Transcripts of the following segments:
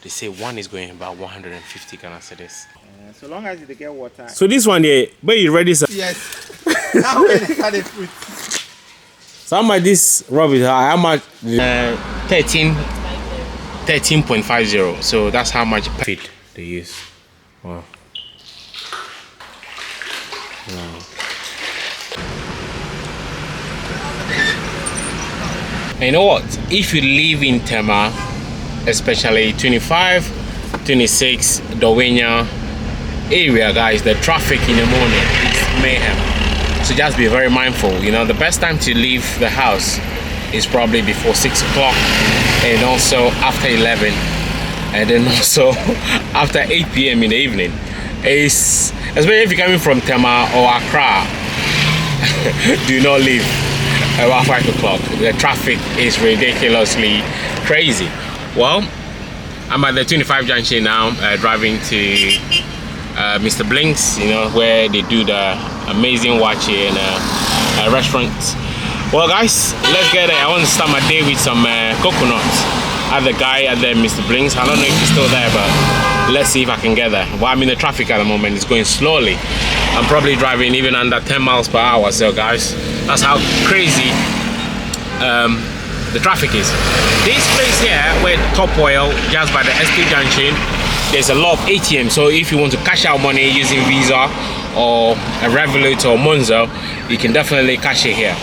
They say one is going about 150 Ghana cedis. So long as they get water. So this one there, but you ready, sir? Yes. How many are the fruit? So how much this rubbish? How much? 13.50. So that's how much feed they use. Wow. Wow. And you know what? If you live in Tema, especially 25, 26, Dowenya area, guys, the traffic in the morning is mayhem. So just be very mindful. You know, the best time to leave the house is probably before 6 o'clock, and also after 11, and then also after 8 p.m. in the evening. It's, especially if you're coming from Tema or Accra, do not leave about 5 o'clock. The traffic is ridiculously crazy. Well, I'm at the 25 junction now, driving to Mr. Blink's, you know, where they do the amazing wachi and restaurants. Well, guys, let's get it. I want to start my day with some coconuts. I have the guy at the Mr. Blink's. I don't know if he's still there, but let's see if I can get there. Well, I'm in the traffic at the moment. It's going slowly. I'm probably driving even under 10 miles per hour. So, guys, that's how crazy the traffic is. This place here, where Top Oil, just by the ST junction, there's a lot of ATM. So if you want to cash out money using Visa or a Revolut or Monzo, you can definitely cash it here.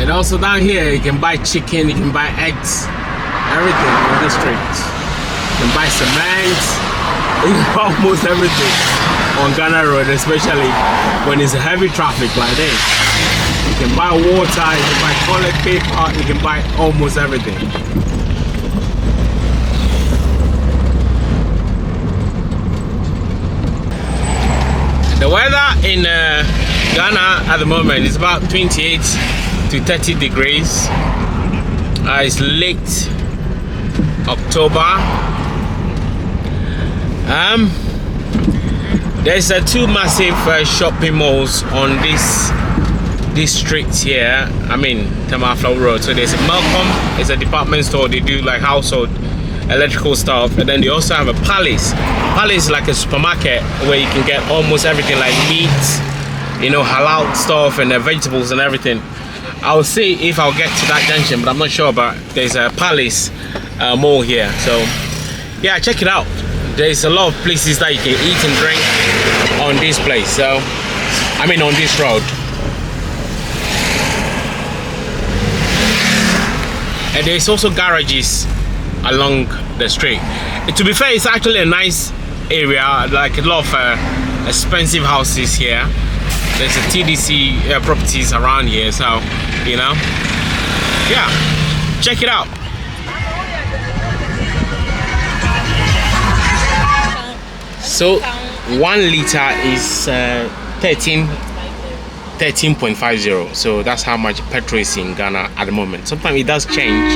And also down here, you can buy chicken, you can buy eggs, everything on the street. You can buy cement, you can buy almost everything on Ghana Road, especially when it's a heavy traffic like this. You can buy water, you can buy toilet paper, you can buy almost everything. The weather in Ghana at the moment is about 28 to 30 degrees. It's late October. There's two massive shopping malls on this street here. I mean, Tema Road. So there's a Melcom, it's a department store. They do like household electrical stuff, and then they also have a Palace. Palace is like a supermarket where you can get almost everything, like meat, you know, halal stuff, and vegetables and everything. I'll see if I'll get to that junction, but I'm not sure. But there's a Palace mall here, so yeah, check it out. There's a lot of places that you can eat and drink on this place. So, I mean, on this road. And there's also garages along the street. And to be fair, it's actually a nice area, like a lot of expensive houses here. There's a TDC properties around here, so, you know, yeah, check it out. So 1 liter is 13.50. So that's how much petrol is in Ghana at the moment. Sometimes it does change,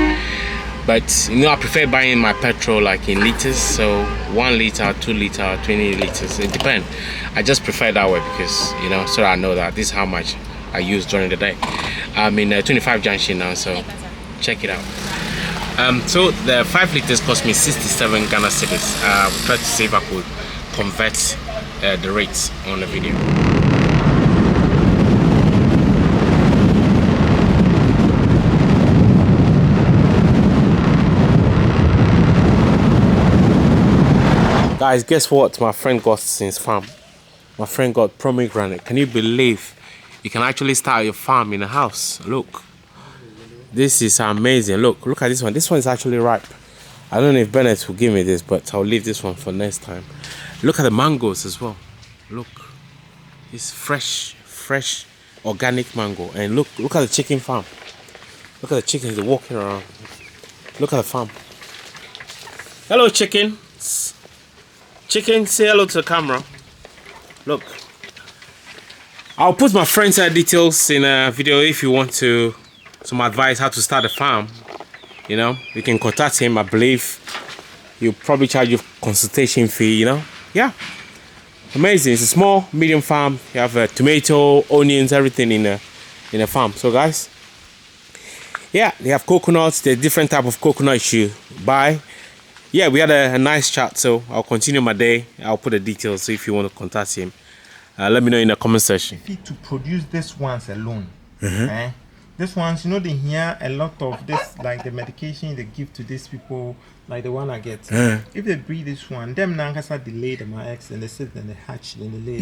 but you know, I prefer buying my petrol like in liters. So 1 liter, 2 liter, 20 liters, it depends. I just prefer that way because, you know, so I know that this is how much I use during the day. I'm in 25 junction now, so check it out. So the 5 liters cost me 67 Ghana cedis. I will try to see if I could convert the rates on the video. Guys, guess what my friend got since farm? My friend got pomegranate. Can you believe you can actually start your farm in a house? Look, this is amazing. Look at this one. This one is actually ripe. I don't know if Bennett will give me this, but I'll leave this one for next time. Look at the mangoes as well. Look, it's fresh organic mango. And look at the chicken farm. Look at the chickens, they're walking around. Look at the farm. Hello, chicken. Chicken, say hello to the camera. Look, I'll put my friend's details in a video if you want some advice how to start a farm. You know, you can contact him. I believe he'll probably charge you consultation fee, you know. yeah, amazing. It's a small, medium farm. You have tomato, onions, everything in a farm. So guys, yeah, they have coconuts. There's different type of coconut you buy. Yeah, we had a nice chat. So I'll continue my day. I'll put the details. So if you want to contact him, let me know in the comment section. To produce this ones alone, this ones, you know, they hear a lot of this, like the medication they give to these people, like the one I get. If they breed this one, them nankasa delay them eggs, and they sit, then they hatch, then they lay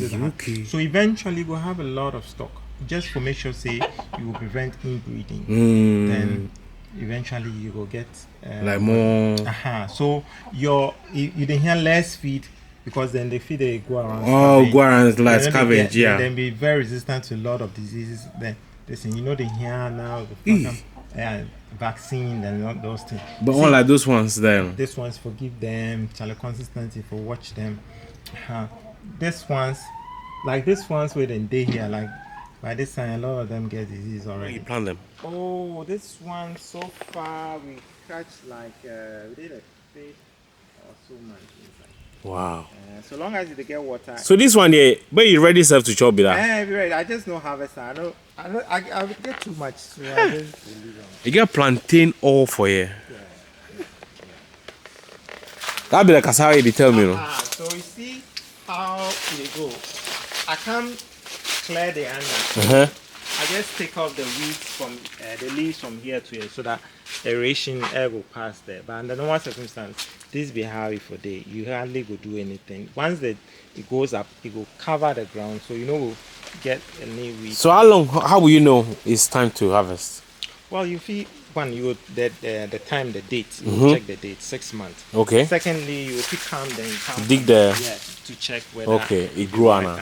the next. Okay. So eventually we'll have a lot of stock, just for make sure say you will prevent inbreeding. Then eventually you will get like more. So you then hear less feed. Because then they feed the guava. Guava like cabbage, yeah. Then be very resistant to a lot of diseases. Then listen, you know they hear now the vaccine and all those things. But all like those ones then. This ones forgive them, challenge consistency for watch them. This ones, like this ones where they here, like by this time a lot of them get disease already. You plant them. Oh, this one so far we catch like we did a fish or so much inside. Wow. So long as they get water. So this one here, but you ready serve to chop it out? Right. I just know harvest. I get too much. So I just you get plantain all for here. That be like how they tell me, you know. So you see how they go. I can't clear the under. I just take off the weeds from the leaves from here to here so that aeration air will pass there. But under normal circumstance, this be how it for day. You hardly go do anything. Once it goes up, it will cover the ground, so you know we'll get any weeds. So how will you know it's time to harvest? Well, you feel one, you would the time, the date. You will check the date, 6 months. Okay. Secondly, you will pick calm, then dig the to check whether it grew on.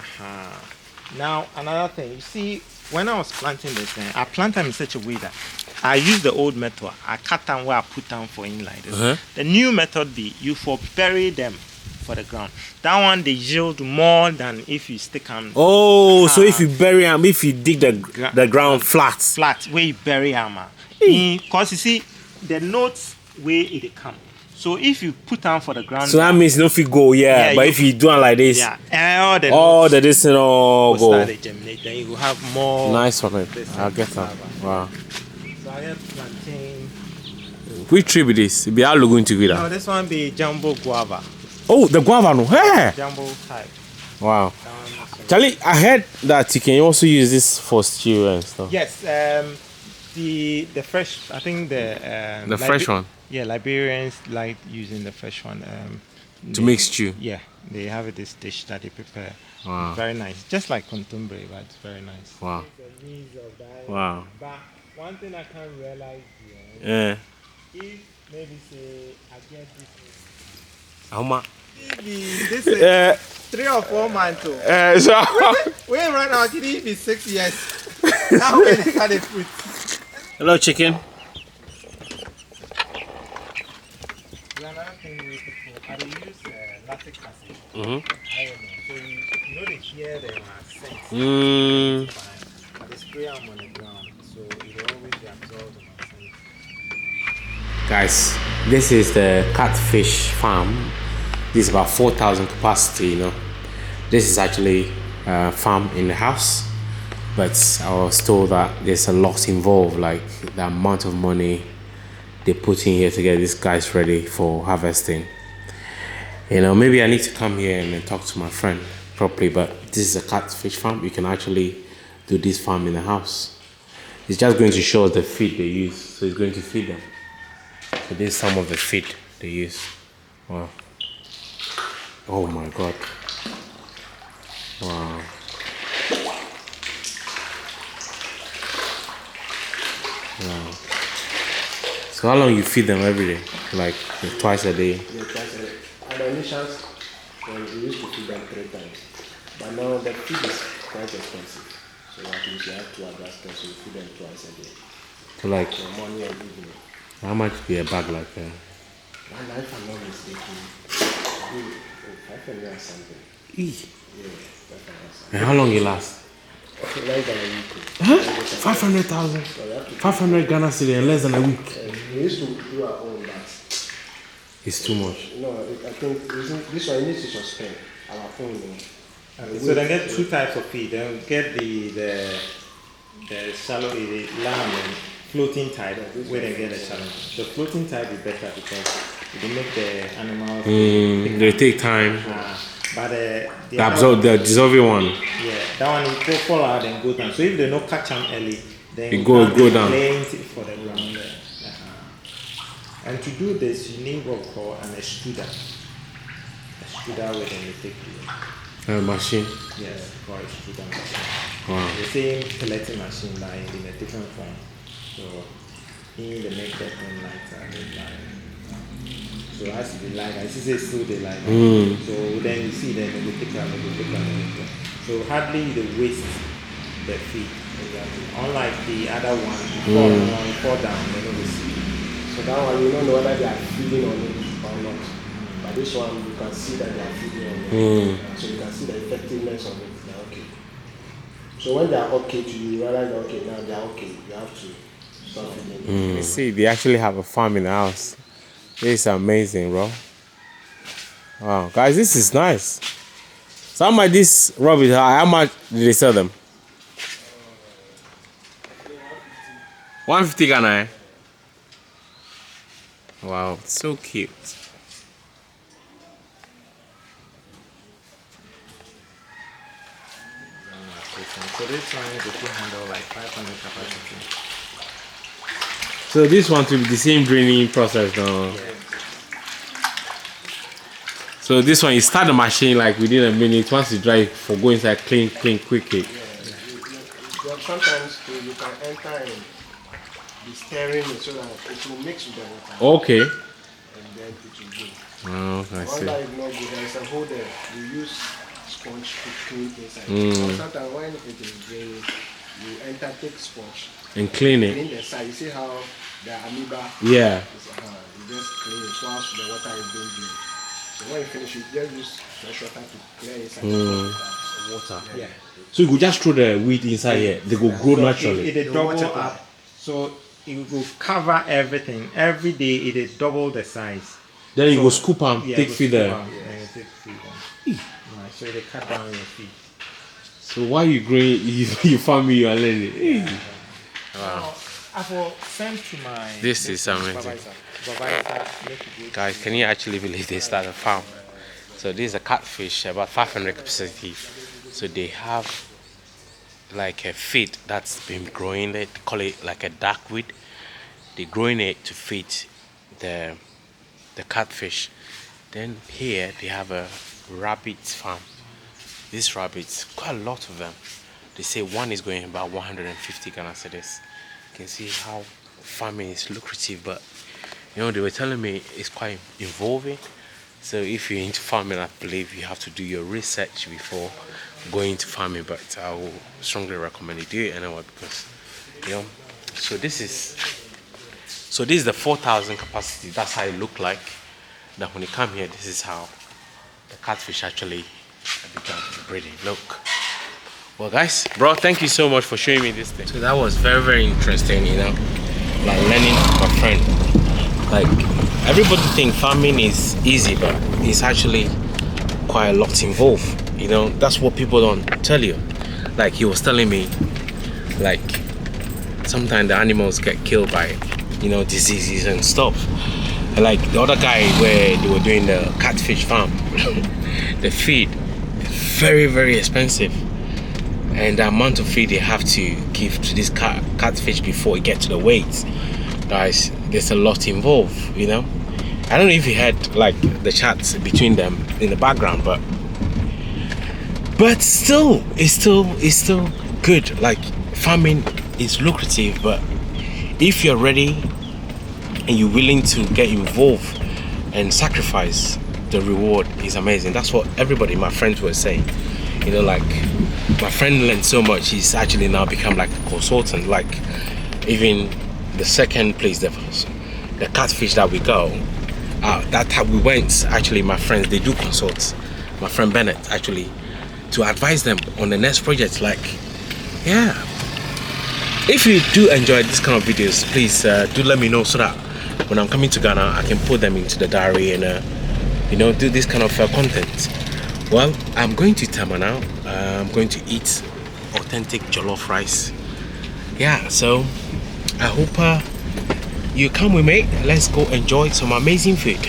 Now another thing, you see, when I was planting this thing, I plant them in such a way that I use the old method. I cut them where I put them for in like this. The new method be you for bury them for the ground. That one they yield more than if you stick them. Oh, so if you bury them, if you dig the ground flat where you bury them, because you see the notes where it come. So if you put them for the ground, so that means no fit go, but if you do it like this, all the distance all go. Start germinate, then you will have more. Nice on it. I'll get that. Wow. So I have plantain. Which tree be this? Be how going to be that? No, this one be jumbo guava. Oh, the guava no. Hey. Jumbo type. Wow. Charlie, I heard that you can also use this for stew and stuff. Yes. The fresh. I think the fresh one. Yeah, Liberians like using the fresh one to make stew. Yeah, they have this dish that they prepare. Wow. It's very nice, just like contemporary, but it's very nice. Wow. Wow. But one thing I can't realize here, if maybe say I get this. How much? This is 3 or 4 months. So wait right now, it be 6 years. Now when it started fruit. Hello, chicken. Another thing we use lactic acid. Mm-hmm. I don't know. So you know they hear them as scent. But they spray them on the ground, so it will always be absorbed in our scent. Guys, this is the Catfish Farm. This is about 4,000 capacity, you know. This is actually a farm in the house, but I was told that there's a lot involved, like the amount of money they put in here to get these guys ready for harvesting. You know, maybe I need to come here and talk to my friend properly, but this is a catfish farm. You can actually do this farm in the house. It's just going to show us the feed they use, so it's going to feed them. So this is some of the feed they use. Wow. Oh my god. Wow. Wow. So how long you feed them every day? Like twice a day? Yeah, twice a day. And the initials, we used to feed them 3 times. But now the feed is quite expensive. So at least you have to adjust them, so you feed them twice a day. So like, so morning and evening. How much be a bag like that? My life I'm not mistaken. 500 or something. Yeah, 500 something. And how long it last? Less than a week. Huh? 500,000? 500 Ghana cedi in less than a week. We used to do our own, but It's too much. No, I think this one needs to suspend our own. So they get two types of feed. They get the shallow, the lamb and floating type, where they get the shallow. The floating type is better because they make the animals. They take time. But The dissolving one. Yeah, that one will fall out and go down. So if they don't catch them early, then it go down. Plenty for the ground there. And to do this, you need what we call an extruder. Extruder where they take A machine. Yes, called extruder machine. Wow. The same pelleting machine, like in a different form. So in the make that thing like so as you like, I see so they like. So then you see them, they will take out, So hardly they waste the feed. Exactly. Unlike the other one, you fall down, they don't see. So that one, you don't know whether they are feeding on it or not. But this one, you can see that they are feeding on it. So you can see the effectiveness of it. They're okay. So when they are okay to you, you realize, okay, now they are okay. You have to start feeding. See, they actually have a farm in the house. This is amazing, bro. Wow, guys, this is nice. So how much this rabbit? How much did they sell them? 150 Ghana. Eh? Wow, so cute. So this one is a 200 like 500 capacity. So this one will be the same draining process now. Yeah. So this one, you start the machine like within a minute. Once you dry, for go inside, clean quickly. Yeah, sometimes you can enter and be stirring it so that it will mix with the water. Okay. And then it will go. Oh, I Once see. that is not good, there is a hole there. You use sponge to clean inside. Sometimes when it is draining, you enter, take sponge, And clean it. clean the side. You see how the amoeba Yeah. is, you just clean it whilst the water is being drained. So when you finish, you just use fresh water to clear inside the water. Yeah. So you could just throw the wheat inside here. They will grow naturally. It double up. So it will cover everything. Every day it is double the size. Then you go scoop and take feed there. Take feed them. Right, so they cut down your feed. So why you growing? You farming, you are learning. Wow. I will send to my. This is amazing. Guys, can you actually believe they start a farm? So this is a catfish, about 500 capacity. So they have like a feed that's been growing. They call it like a dark weed. They're growing it to feed the catfish. Then here they have a rabbit farm. These rabbits, quite a lot of them. They say one is going about 150 Ghana cedis. You can see how farming is lucrative, but you know, they were telling me it's quite involving. So if you're into farming, I believe you have to do your research before going into farming, but I will strongly recommend you do it anyway, because you know. So this is the 4,000 capacity. That's how it look like. That when you come here, this is how the catfish actually began breeding. Look. Well, guys, bro, thank you so much for showing me this thing. So that was very, very interesting, you know, like learning from a friend. Like, everybody think farming is easy, but it's actually quite a lot involved. You know, that's what people don't tell you. Like he was telling me, like sometimes the animals get killed by, you know, diseases and stuff. And like the other guy where they were doing the catfish farm, the feed, very, very expensive. And the amount of feed they have to give to this catfish before it gets to the weight, guys, there's a lot involved, you know. I don't know if you heard like the chats between them in the background, but still, it's still good. Like farming is lucrative, but if you're ready and you're willing to get involved and sacrifice, the reward is amazing. That's what everybody, my friends, were saying. You know, like my friend learned so much, he's actually now become like a consultant. Like even the second place, the catfish that we go, that time we went, actually my friends, they do consult my friend Bennett actually to advise them on the next project. Like, yeah, if you do enjoy this kind of videos, please do let me know so that when I'm coming to Ghana, I can put them into the diary and you know, do this kind of content. Well, I'm going to Tema now. I'm going to eat authentic jollof rice. Yeah, so I hope you come with me. Let's go enjoy some amazing food.